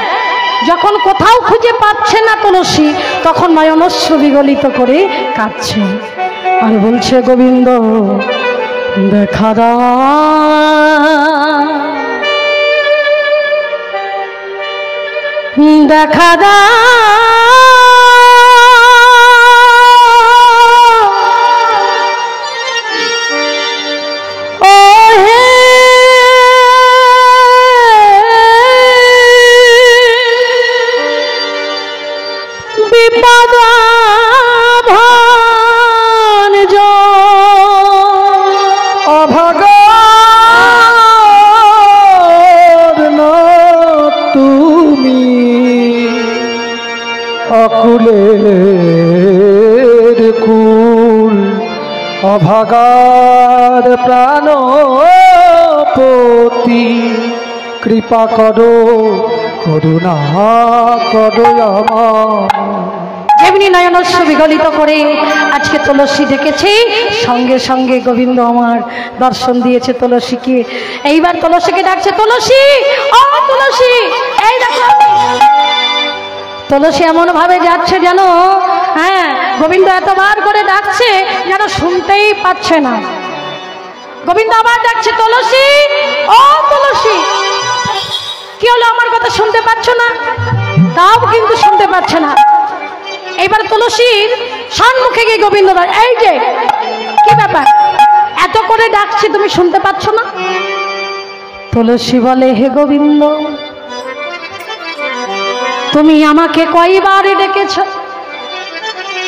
যখন কোথাও খুঁজে পাচ্ছে না তুলসী, তখন নয়নশ্রু বিগলিত করে কাঁদছে আর বলছে, গোবিন্দ দেখা দাও, দেখা দাও, অকুলের কুল অভাগার প্রাণপতি, কৃপা করো, করুণা করো আমার। যেমনি নয়নস্য বিগলিত করে আজকে তুলসী ডেকেছে, সঙ্গে সঙ্গে গোবিন্দ আমার দর্শন দিয়েছে তুলসীকে। এইবার তুলসীকে ডাকছে, তুলসী, ও তুলসী, এই দেখো। তুলসী এমন ভাবে যাচ্ছে যেন, হ্যাঁ, গোবিন্দ এতবার করে ডাকছে যেন শুনতেই পাচ্ছে না। গোবিন্দ আবার ডাকছে, তুলসী, ও তুলসী। কি হলো, আমার কথা শুনতে পাচ্ছ না? তাও কিন্তু শুনতে পাচ্ছে না। এইবার তুলসীর সম্মুখে গিয়ে গোবিন্দ, এই যে কি ব্যাপার, এত করে ডাকছি তুমি শুনতে পাচ্ছ না? তুলসী বলে, হে গোবিন্দ, তুমি আমাকে কয়বার ডেকেছ?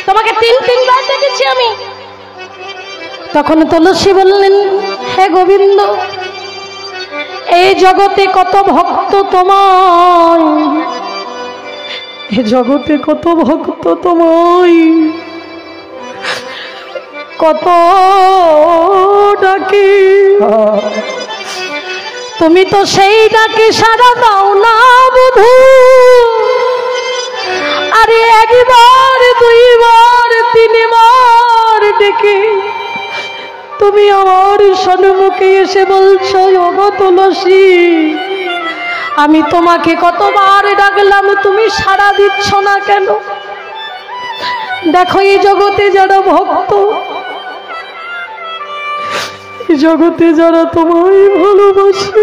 তোমাকে তিনবার ডেকেছি আমি। তখন তুলসী বললেন, হে গোবিন্দ, এই জগতে কত ভক্ত তোমায়, এ জগতে কত ভক্ত তোমায় কত ডাকে, তুমি তো সেই ডাকে সাড়া দাও না বধূ। আরে একবার, দুইবার, তিনবার ডেকে তুমি আমার সম্মুখে এসে বলছো, ওগো তুলসী, আমি তোমাকে কতবার ডাকলাম, তুমি সাড়া দিচ্ছ না কেন? দেখো, এই জগতে যারা ভক্ত, এই জগতে যারা তোমায় ভালোবাসে,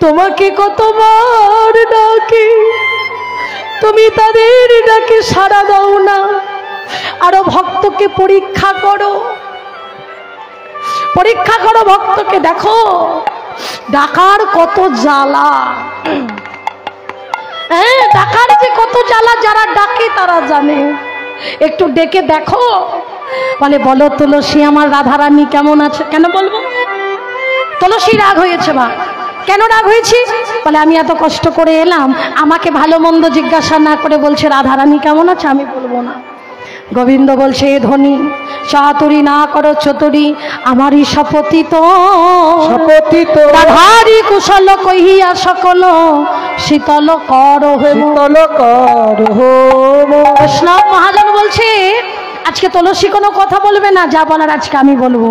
তোমাকে কতবার ডাকে, তুমি তাদের ডাকে সাড়া দাও না। আরো ভক্তকে পরীক্ষা করো, পরীক্ষা করো ভক্তকে, দেখো ডাকার কত জ্বালা। হ্যাঁ, ডাকার যে কত জ্বালা যারা ডাকে তারা জানে। একটু ডেকে দেখো। বলে, বলো তুলসী, আমার রাধারানী কেমন আছে? কেন বলবো? তুলসী রাগ হয়েছে। মা, কেন রাগ হয়েছি? বলে, আমি এত কষ্ট করে এলাম, আমাকে ভালো মন্দ জিজ্ঞাসা না করে বলছে রাধারানী কেমন আছে, আমি বলবো না। গোবিন্দ বলছে, এ ধনী, চাতুরি না করো চতুরি, আমারই শপথিত শপথিত রাধারি কুশল কহিয়া সকল শীতল কর হে, শীতল কর হো। বৈষ্ণব মহাজন বলছে, আজকে তুলসী কোনো কথা বলবে না, যা বলার আজকে আমি বলবো।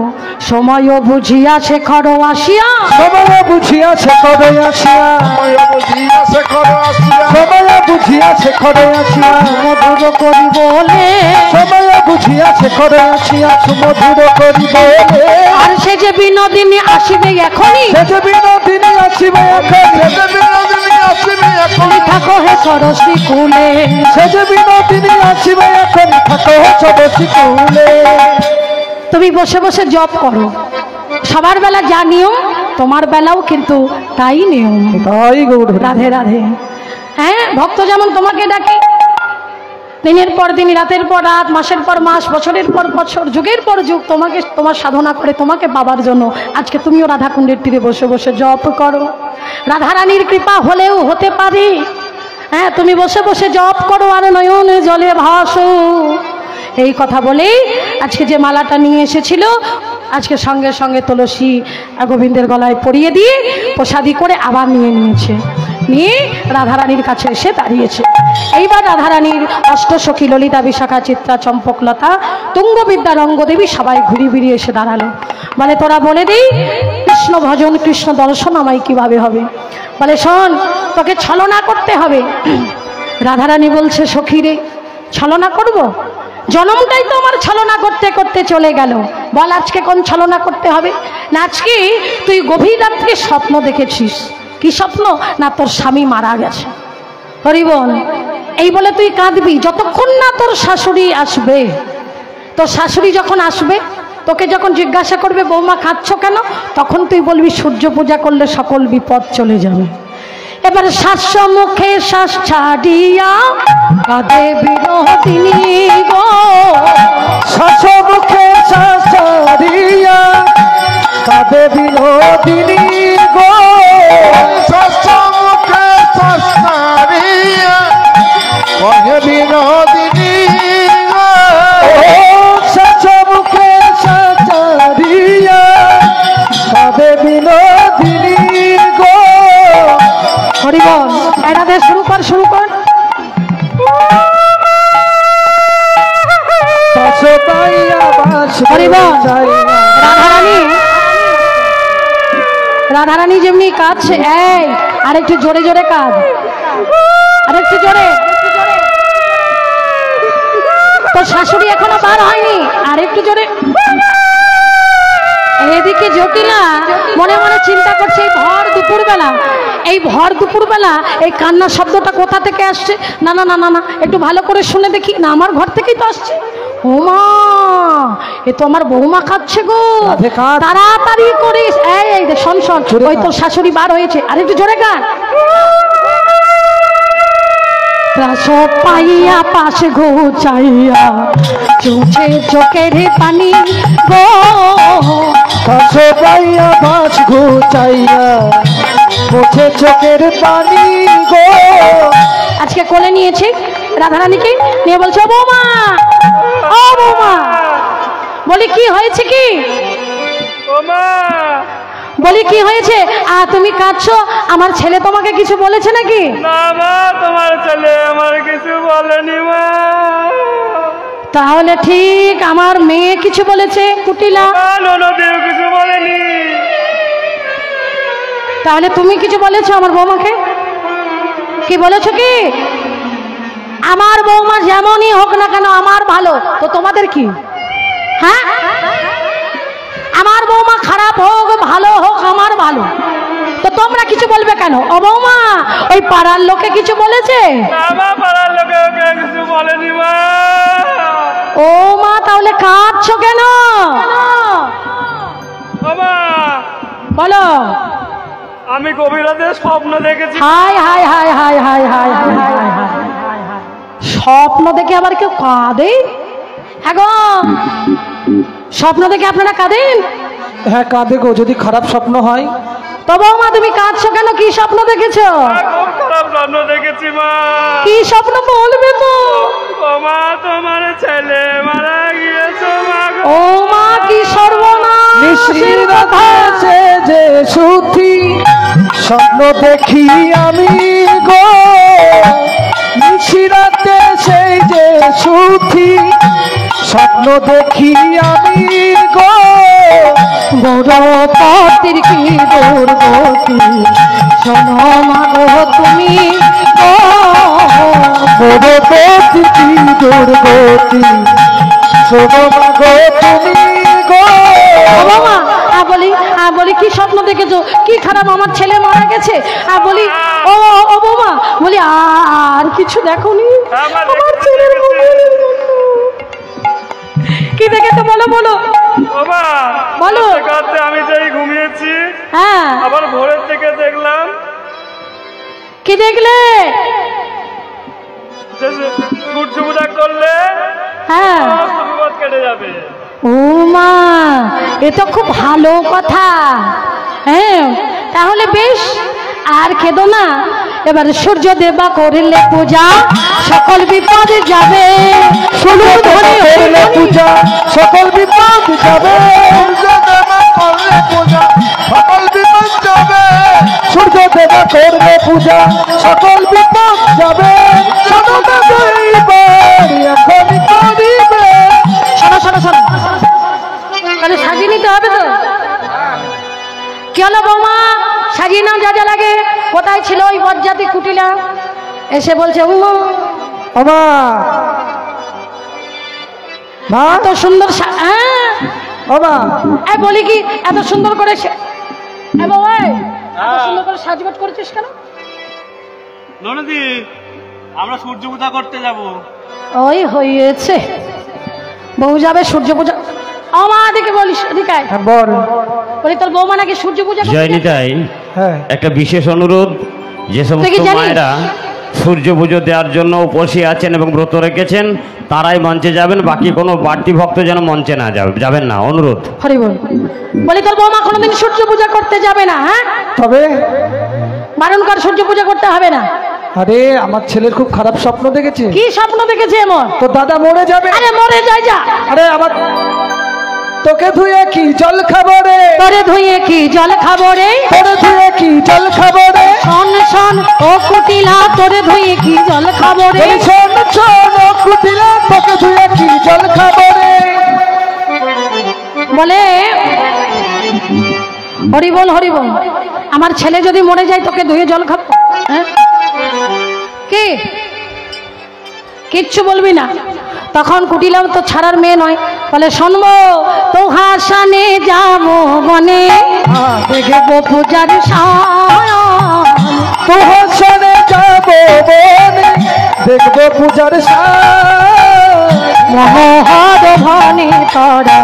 সময় বুঝিয়া শেখর আসিয়া, সময় বুঝিয়া শেখর আসিয়া, সময় বুঝিয়া শেখর আসিয়া, সময় বুঝিয়া শেখর আসিয়া, মধুর করি বলে, সময় বুঝিয়া শেখর আসিয়া, সুমধুর করি বলে। আর সে যে বিনোদিনী আসিবে এখনই, সে যে বিনোদিনী আসিবে এখনই, সে যে বিনোদিনী আসিবে এখনই, থাকো হে সরস্বতী কুলে, সে যে বিনোদিনী আসিবে এখনই, থাকো হে সরস্বতী কুলে। তুমি বসে বসে জপ করো, সবার বেলা যা নিয়ম তোমার বেলাও কিন্তু তাই নিয়ম। তাই গৌর রাধে রাধে। হ্যাঁ, ভক্ত যেমন তোমাকে ডাকে, দিনের পর দিন, রাতের পর রাত, মাসের পর মাস, বছরের পর বছর, যুগের পর যুগ তোমাকে, তোমার সাধনা করে তোমাকে পাবার জন্য আজকে তুমিও রাধাকুণ্ডের তীরে বসে বসে জপ করো। রাধারানীর কৃপা হলেও হতে পারে। হ্যাঁ, তুমি বসে বসে জপ করো আর নয়নে জলে ভাসো। এই কথা বলেই আজকে যে মালাটা নিয়ে এসেছিল, আজকে সঙ্গে সঙ্গে তুলসী গোবিন্দের গলায় পরিয়ে দিয়ে প্রসাদী করে আবার নিয়ে নিয়েছে। নিয়ে রাধারানীর কাছে এসে দাঁড়িয়েছে। এইবার রাধারানীর অষ্টসখী ললিতা, বিশাখা, চিত্রা, চম্পকলতা, তুঙ্গবিদ্যা, রঙ্গদেবী সবাই ঘুরি বেরিয়ে এসে দাঁড়ালো। বলে তোরা বলে দিই কৃষ্ণ ভজন কৃষ্ণ দর্শন আমায় কিভাবে হবে। বলে শোন, তোকে ছলনা করতে হবে। রাধারানী বলছে সখী রে, ছলনা করব? জন্মটাই তো আমার ছলনা করতে করতে চলে গেল, বল আজকে কোন ছলনা করতে হবে? না আজকে তুই গভীর রাত্রে স্বপ্ন দেখেছিস। কি স্বপ্ন? না তোর স্বামী মারা গেছে। হরি বল। এই বলে তুই কাঁদবি যতক্ষণ না তোর শাশুড়ি আসবে। তোর শাশুড়ি যখন আসবে, তোকে যখন জিজ্ঞাসা করবে বৌমা কাঁদছো কেন, তখন তুই বলবি সূর্য পূজা করলে সকল বিপদ চলে যাবে। এবার শাস্য মুখে শ্বাস ছাড়িয়া কাঁদে বিনোদিনী গো, শাস্য মুখে শ্বাস ছাড়িয়া কাঁদে বিনোদিনী গো, শাস্য মুখে শ্বাস ছাড়িয়া কাঁদে বিনোদিনী গো, শাস্য মুখে শ্বাস ছাড়িয়া কাঁদে বিনোদিনী গো। হরি বল। এটাতে শুরু কর, শুরু কর। হরি বল। রাধারানী যেমনি কাঁদছে, এই আরেকটু জোরে জোরে কাঁদ, আরেকটু জোরে। তোর শাশুড়ি এখনো বার হয়নি, আরেকটু জোরে। এদিকে জটিলা মনে মনে চিন্তা করছে এই ভর দুপুরবেলা, এই ভর দুপুরবেলা এই কান্নার শব্দটা কোথা থেকে আসছে। না না না না না, একটু ভালো করে শুনে দেখি। না আমার ঘর থেকেই তো আসছে। ওমা, এ তো আমার বৌমা কাঁদছে গো, তাড়াতাড়ি করিস। এই শোন শোন, ওই তোর শাশুড়ি বার হয়েছে, আর একটু জোরে গান। প্রসব পাইয়া পাশে ঘুচাইয়া চুছে চোখের পানি গো, প্রসব পাইয়া পাশ ঘুচাইয়া মুছে চোখের পানি গো। আজকে কোলে নিয়েছে রাধারানীকে, নিয়ে বলছে ও বৌমা, ও বৌমা। বলি কি হয়েছে কি? বলি কি হয়েছে? তুমি কাঁদছো, আমার ছেলে তোমাকে কিছু বলেছে নাকি? না মা, তোমার ছেলে আমার কিছু বলেনি মা। তাহলে ঠিক আমার মেয়ে কিছু বলেছে কুটিলা? ননদেও কিছু বলেনি। তাহলে তুমি কিছু বলেছো আমার বৌমাকে? কি বলেছো কি? আমার বৌমা যেমনই হোক না কেন আমার ভালো, তো তোমাদের কি? হ্যাঁ, আমার বৌমা খারাপ হোক ভালো হোক আমার ভালো, তো তোমরা কিছু বলবে কেন? ও বৌমা, ওই পাড়ার লোকে কিছু বলেছে? না মা, পাড়ার লোকে ওকে কিছু বলেনি মা। ও মা, তাহলে কাঁদছো কেন? ও মা, বলো। আমি গভীর রাতে স্বপ্ন দেখেছি। High high high high high high high high high, স্বপ্ন দেখে আবার কেউ কাঁদে? এখন স্বপ্ন দেখে আপনারা কাঁদেন? হ্যাঁ কাঁদে গো, যদি খারাপ স্বপ্ন হয়। তো বৌমা তুমি কাঁদছো কেন? কি স্বপ্ন দেখেছো? খুব খারাপ স্বপ্ন দেখেছি মা। কি স্বপ্ন বলবে তো? ও মা, তোমার ছেলে মারা গিয়েছে মা। ও মা, কি সর্বনাশ! যে সুখী স্বপ্ন দেখি আমি গো, নিশিরাতে সেই যে সুখী স্বপ্ন দেখি আমি গো, বড় পতির কি দুর্গতি শোনো মা গো তুমি, ও বড় পতি কি দুর্গতি শোনো মা গো তুমি গো। বাবা বলি কি স্বপ্ন দেখেছো? কি খারাপ, আমার ছেলে মারা গেছে? বলি ও ও বৌমা, বলি আর কিছু দেখোনি? আমার ছেলের কি দেখেছো বলো বলো বলো। আমি যেই ঘুমিয়েছি, হ্যাঁ, আবার ভোরের থেকে দেখলাম। কি দেখলে? সূর্য পূজা করলে হ্যাঁ, বিপদ কেটে যাবে। ও মা, এ তো খুব ভালো কথা। হ্যাঁ, তাহলে বেশ, আর খেদো না। এবার সূর্য দেবা করলে পূজা সকল বিপদ যাবে। সূর্য দেবা করলে পূজা সকল বিপদ যাবে। সূর্য দেবা করলে পূজা সকল বিপদ যাবে। সাধনা দৈবার এখনই করিবে। শোনো শোনো শোনো, তাহলে সাজিয়ে নিতে হবে তো। কি হলো বৌমা, সাজিয়ে নাও যা যা লাগে। কোথায় ছিল ওই বজ্জাতি কুটিলা? এসে বলছে উম্মা আমা মা এত সুন্দর আমা এই বলি কি এত সুন্দর করে এ বাবা এত সুন্দর করে সাজগোজ করেছিস কেন? ননদি, আমরা সূর্য পূজা করতে যাব। ওই হয়েছে, বউ যাবে সূর্য পূজা। আমাদেরকে বলিস এদিকে আয়। হ্যাঁ বল। বলি তোর বৌমা নাকি সূর্য পূজা করতে জয়নি যাবে? তাই হ্যাঁ একটা বিশেষ অনুরোধ, যে তুই সমস্ত কি জানিস? মায়েরা সূর্য পুজো দেওয়ার জন্য উপসী আছেন এবং ব্রত রেখেছেন তারাই মঞ্চে যাবেন, বাকি কোনো বাড়তি ভক্ত যেন মঞ্চে না যাবেন না, অনুরোধ। হরি বল। বলি তোর বৌমা কোনোদিন সূর্য পূজা করতে যাবে না? হ্যাঁ তবে বারণ কর, সূর্য পূজা করতে হবে না। আরে আমার ছেলের খুব খারাপ স্বপ্ন দেখেছে। কি স্বপ্ন দেখেছে এমন? তো দাদা মরে যাবে। আরে মরে যায় যা। আরে আমার তোকে ধুয়ে কি জল খাবো রে। তোরে ধুয়ে কি জল খাবো রে। তোরে ধুয়ে কি জল খাবো রে। শোন শোন ও কুটিলা, তোরে ধুয়ে কি জল খাবো রে। বলি শোন শোন ও কুটিলা, তোকে ধুয়ে কি জল খাবো রে। বলে হরি বল হরি বল। আমার ছেলে যদি মরে যায় তোকে ধুয়ে জল খাবো? হ্যাঁ কি কিচ্ছু বলবি না? তখন কুটিলাম তো ছাড়ার মেয়ে নয়, বলে শুনবো তো হাসানে যাবো বনে, দেখবো পূজার সায়ন। তো হাসানে যাবো বনে, দেখবো পূজার সায়ন। মনোহর ভনে তোরা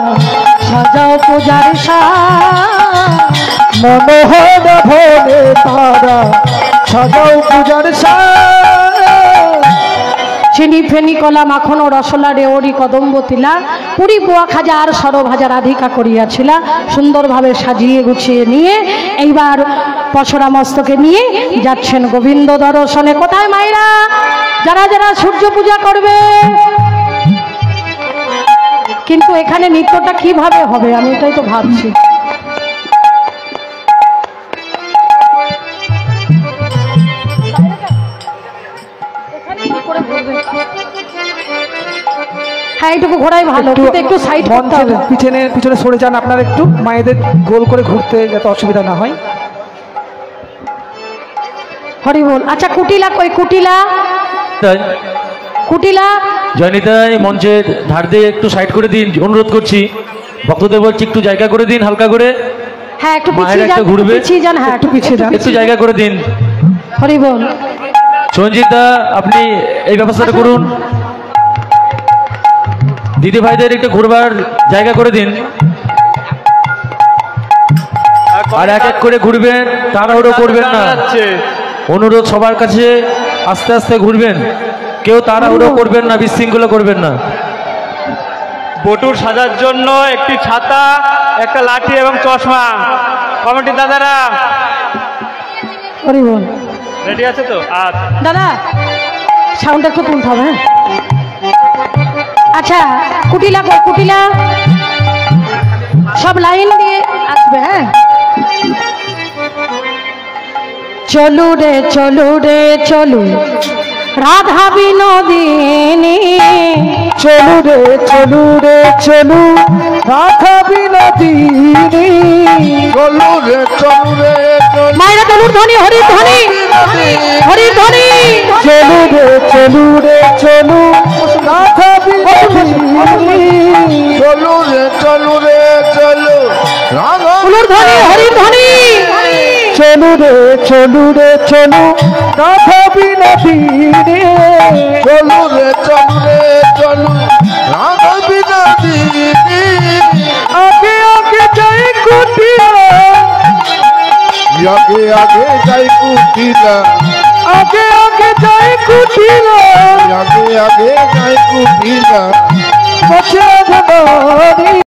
সাজাও পূজার সায়ন। মনোহর ভনে তারা সাজাও পূজার সায়ন। চিনি ফেনি কলা মাখন ও রসলা রেওড়ি কদম্ব তিলা পুরি পোয়া খাজা আর সর ভাজা রাধিকা করিয়াছিলা। সুন্দরভাবে সাজিয়ে গুছিয়ে নিয়ে এইবার পশরা মস্তকে নিয়ে যাচ্ছেন গোবিন্দ দর্শনে। কোথায় মায়েরা যারা যারা সূর্য পূজা করবে? কিন্তু এখানে নৃত্যটা কিভাবে হবে আমি এটাই তো ভাবছি। হ্যাঁ এইটুকু ঘোরাই ভালো, কিন্তু একটু সাইড করতে হবে। পিছনে সরে যান আপনারা, একটু মায়েদের গোল করে ঘুরতে যাতে অসুবিধা না হয়। হরি বল। আচ্ছা কুটিলা কই? কুটিলা কুটিলা জয়নিতাই মঞ্চের ধার দিয়ে একটু সাইড করে দিন, অনুরোধ করছি। ভক্তদের বলছি একটু জায়গা করে দিন হালকা করে। হ্যাঁ একটু মায়েরা পিছিয়ে যান, একটু ঘুরবে। পিছিয়ে যান। হ্যাঁ একটু পিছিয়ে যান, একটু জায়গা করে দিন। হরি বল। সঞ্জিতা আপনি এই ব্যবস্থাটা করুন। দিদি ভাইদের একটু ঘুরবার জায়গা করে দিন। আর এক এক করে ঘুরবেন, তাড়াহুড়ো করবেন না। অনুরোধ সবার কাছে, আস্তে আস্তে ঘুরবেন, কেউ তাড়াহুড়ো করবেন না, বিশৃঙ্খলা করবেন না। বটুর সাজার জন্য একটি ছাতা, একটা লাঠি এবং চশমা। কমিটি দাদারা হরি বল। রেডি আছে তো? আচ্ছা দাদা সাউন্ডটা একটু তুলতে হবে। হ্যাঁ আচ্ছা কুটিলা কই? কুটিলা সব লাইন দিয়ে আসবে। হ্যাঁ চলু রে চলু রে চলু রাধা বিনোদিনী। চলু রে চলু রে চলু রাধা বিনোদিনী। চলু রে চলু রে চলু মায়েরা তলুর ধ্বনি, হরির ধ্বনি, হরির ধ্বনি। চলু রে চলু রে চলু রাধা বিনোদিনী। চলু রে চলু রে চলু রাধা তলুর ধ্বনি, হরির ধ্বনি। চলু রে চলু রে চলু রাধা বিনোদিনী। চলু রে চলু রে চলু রাধা বিনোদিনী। আগে আগে যাই কুটিলা, আগে আগে যাই কুটিলা, আগে আগে যাই কুটিলা। আগে আগে যাই কুটিলা। পছন্দ